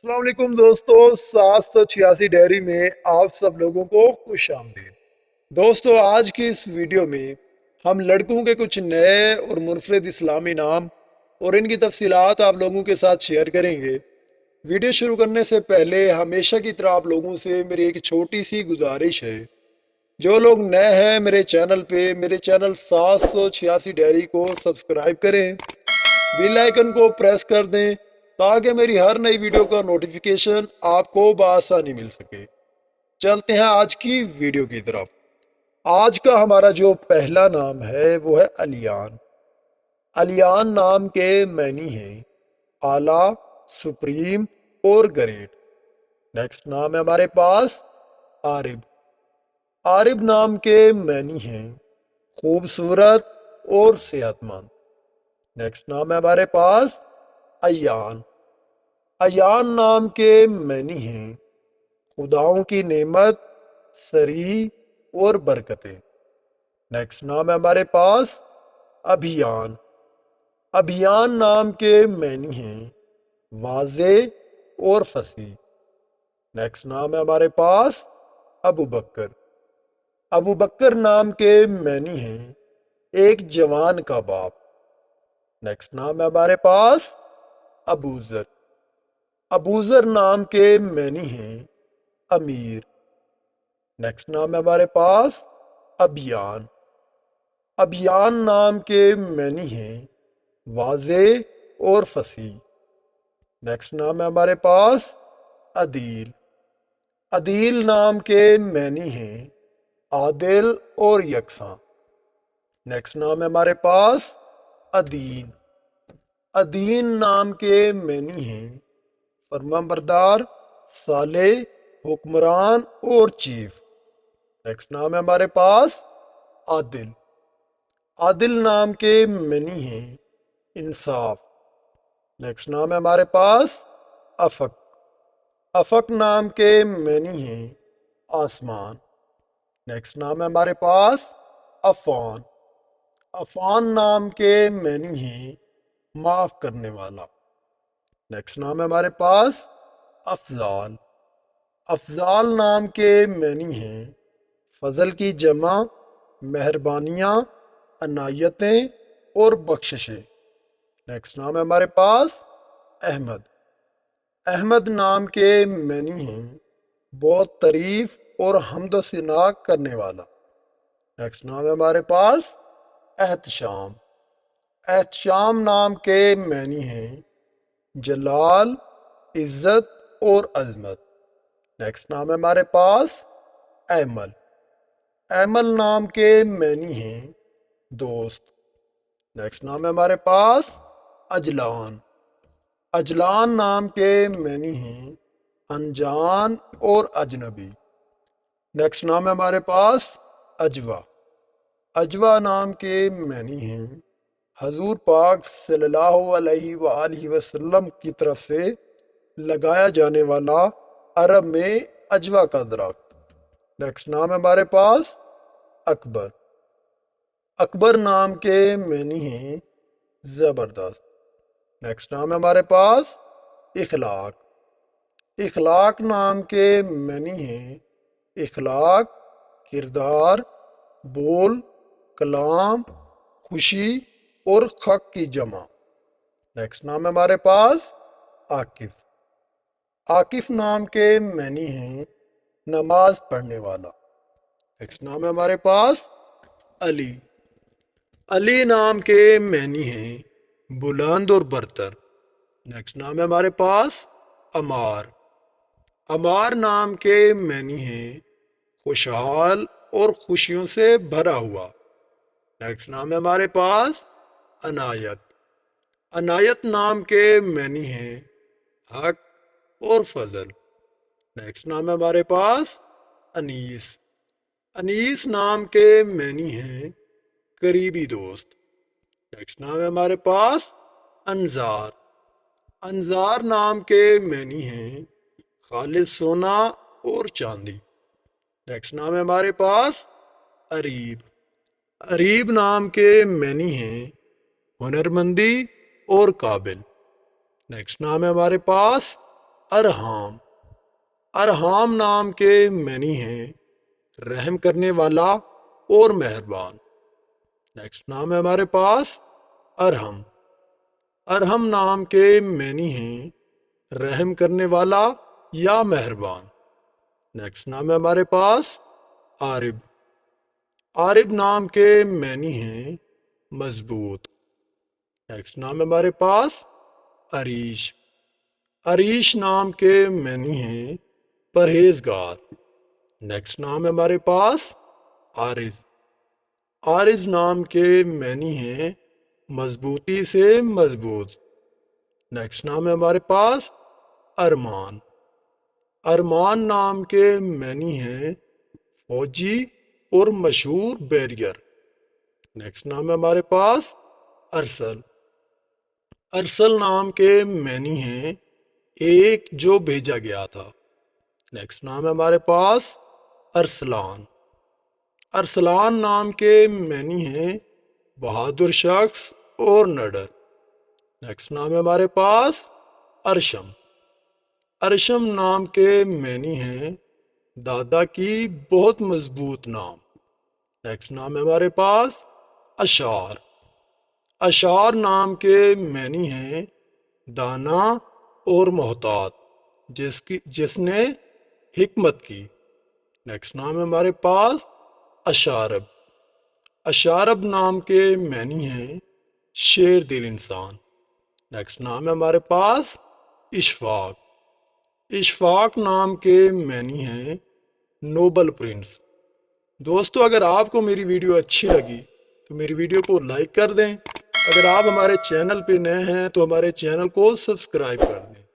السلام علیکم دوستو، 786 ڈائری میں آپ سب لوگوں کو خوش آمدید۔ دوستو، آج کی اس ویڈیو میں ہم لڑکوں کے کچھ نئے اور منفرد اسلامی نام اور ان کی تفصیلات آپ لوگوں کے ساتھ شیئر کریں گے۔ ویڈیو شروع کرنے سے پہلے ہمیشہ کی طرح آپ لوگوں سے میری ایک چھوٹی سی گزارش ہے، جو لوگ نئے ہیں میرے چینل 786 ڈائری کو سبسکرائب کریں، بیل آئیکن کو پریس کر دیں تاکہ میری ہر نئی ویڈیو کا نوٹیفیکیشن آپ کو بآسانی مل سکے۔ چلتے ہیں آج کی ویڈیو کی طرف۔ آج کا ہمارا جو پہلا نام ہے وہ ہے علیان۔ علیان نام کے معنی ہیں اعلیٰ، سپریم اور گریٹ۔ نیکسٹ نام ہے ہمارے پاس عارب۔ عارب نام کے معنی ہیں خوبصورت اور صحت مند۔ نیکسٹ نام ہے ہمارے پاس ایان۔ ایان نام کے معنی ہیں خداؤں کی نعمت، سری اور برکتیں۔ نیکسٹ نام ہے ہمارے پاس ابھیان۔ ابھیان نام کے معنی ہیں واضح اور فصیح۔ نیکسٹ نام ہے ہمارے پاس ابو بکر۔ ابو بکر نام کے معنی ہیں ایک جوان کا باپ۔ نیکسٹ نام ہے ہمارے پاس ابوذر۔ ابوذر نام کے معنی ہیں امیر۔ نیکسٹ نام ہے ہمارے پاس ابیان۔ ابیان نام کے معنی ہیں واضح اور فصیح۔ نیکسٹ نام ہے ہمارے پاس عدیل۔ عدیل نام کے معنی ہیں عادل اور یکساں۔ نیکسٹ نام ہے ہمارے پاس ادین۔ ادین نام کے معنی ہیں فرمانبردار، صالح، حکمران اور چیف۔ نیکسٹ نام ہے ہمارے پاس عادل۔ عادل نام کے معنی ہیں انصاف۔ نیکسٹ نام ہے ہمارے پاس افق۔ افق نام کے معنی ہیں آسمان۔ نیکسٹ نام ہے ہمارے پاس عفان۔ عفان نام کے معنی ہیں معاف کرنے والا۔ نیکسٹ نام ہے ہمارے پاس افضال۔ افضال نام کے معنی ہیں فضل کی جمع، مہربانیاں، عنایتیں اور بخششیں۔ نیکسٹ نام ہے ہمارے پاس احمد۔ احمد نام کے معنی ہیں بہت تعریف اور حمد و ثنا کرنے والا۔ نیکسٹ نام ہے ہمارے پاس احتشام۔ احتشام نام کے معنی ہیں جلال، عزت اور عظمت۔ نیکسٹ نام ہے ہمارے پاس ایمل۔ ایمل نام کے معنی ہیں دوست۔ نیکسٹ نام ہے ہمارے پاس اجلان۔ اجلان نام کے معنی ہیں انجان اور اجنبی۔ نیکسٹ نام ہے ہمارے پاس اجوا۔ اجوا نام کے معنی ہیں حضور پاک صلی اللہ علیہ وآلہ وسلم کی طرف سے لگایا جانے والا عرب میں اجوا کا درخت۔ نیکسٹ نام ہے ہمارے پاس اکبر۔ اکبر نام کے معنی ہیں زبردست۔ نیکسٹ نام ہے ہمارے پاس اخلاق۔ اخلاق نام کے معنی ہیں اخلاق، کردار، بول، کلام، خوشی اور خق کی جمع۔ نیکسٹ نام ہے ہمارے پاس عاقف۔ عاقف نام کے معنی ہیں نماز پڑھنے والا۔ نیکسٹ نام ہے ہمارے پاس علی۔ علی نام کے معنی ہیں بلند اور برتر۔ نیکسٹ نام ہے ہمارے پاس عمار۔ عمار نام کے معنی ہیں خوشحال اور خوشیوں سے بھرا ہوا۔ نیکسٹ نام ہے ہمارے پاس عنایت۔ عنایت نام کے معنی ہیں حق اور فضل۔ نیکسٹ نام ہے ہمارے پاس انیس۔ انیس نام کے معنی ہیں قریبی دوست۔ نیکسٹ نام ہے ہمارے پاس انظار۔ انظار نام کے معنی ہیں خالص سونا اور چاندی۔ نیکسٹ نام ہے ہمارے پاس اریب۔ اریب نام کے معنی ہیں ہنرمندی اور قابل۔ نیکسٹ نام ہے ہمارے پاس ارحام، ارحام نام کے معنی ہیں رحم کرنے والا اور مہربان۔ نیکسٹ نام ہے ہمارے پاس ارحم، ارحم نام کے معنی ہیں رحم کرنے والا یا مہربان۔ نیکسٹ نام ہے ہمارے پاس عارب، عارب نام کے معنی ہیں مضبوط۔ نیکسٹ نام ہے ہمارے پاس عریش، عریش نام کے معنی ہیں پرہیزگار۔ نیکسٹ نام ہے ہمارے پاس عارض، عارض نام کے معنی ہیں مضبوطی سے مضبوط۔ نیکسٹ نام ہے ہمارے پاس ارمان، ارمان نام کے معنی ہیں فوجی اور مشہور بیریئر۔ نیکسٹ نام ہے ہمارے پاس ارسل، ارسل نام کے معنی ہیں ایک جو بھیجا گیا تھا۔ نیکسٹ نام ہے ہمارے پاس ارسلان، ارسلان نام کے معنی ہیں بہادر شخص اور نڈر۔ نیکسٹ نام ہے ہمارے پاس ارشم، ارشم نام کے معنی ہیں دادا کی بہت مضبوط نام۔ نیکسٹ نام ہے ہمارے پاس اشعار، اشعار نام کے معنی ہیں دانا اور محتاط، جس نے حکمت کی۔ نیکسٹ نام ہے ہمارے پاس اشارب، اشارب نام کے معنی ہیں شیر دل انسان۔ نیکسٹ نام ہے ہمارے پاس اشفاق، اشفاق نام کے معنی ہیں نوبل پرنس۔ دوستو اگر آپ کو میری ویڈیو اچھی لگی تو میری ویڈیو کو لائک کر دیں، اگر آپ ہمارے چینل پہ نئے ہیں تو ہمارے چینل کو سبسکرائب کر دیں۔